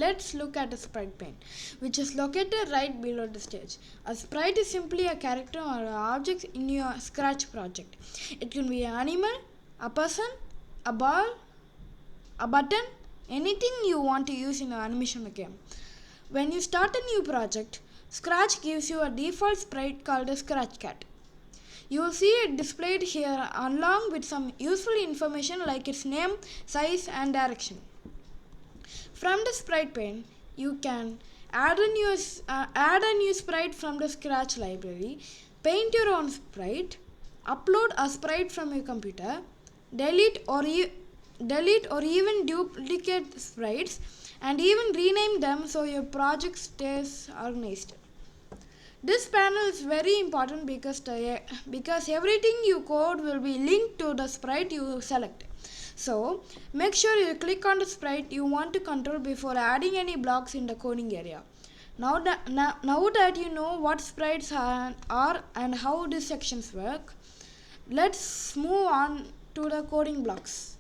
let's look at a sprite pane, which is located right below the stage. A sprite is simply a character or an object in your Scratch project. It can be an animal, a person, a ball, a button, anything you want to use in an animation game. When you start a new project, Scratch gives you a default sprite called a Scratch Cat. You will see it displayed here along with some useful information like its name, size and direction. From the sprite pane, you can add a new sprite from the Scratch library, paint your own sprite, upload a sprite from your computer, delete or even duplicate sprites, and even rename them so your project stays organized. This panel is very important because everything you code will be linked to the sprite you select. So, make sure you click on the sprite you want to control before adding any blocks in the coding area. Now that you know what sprites are and how these sections work, let's move on to the coding blocks.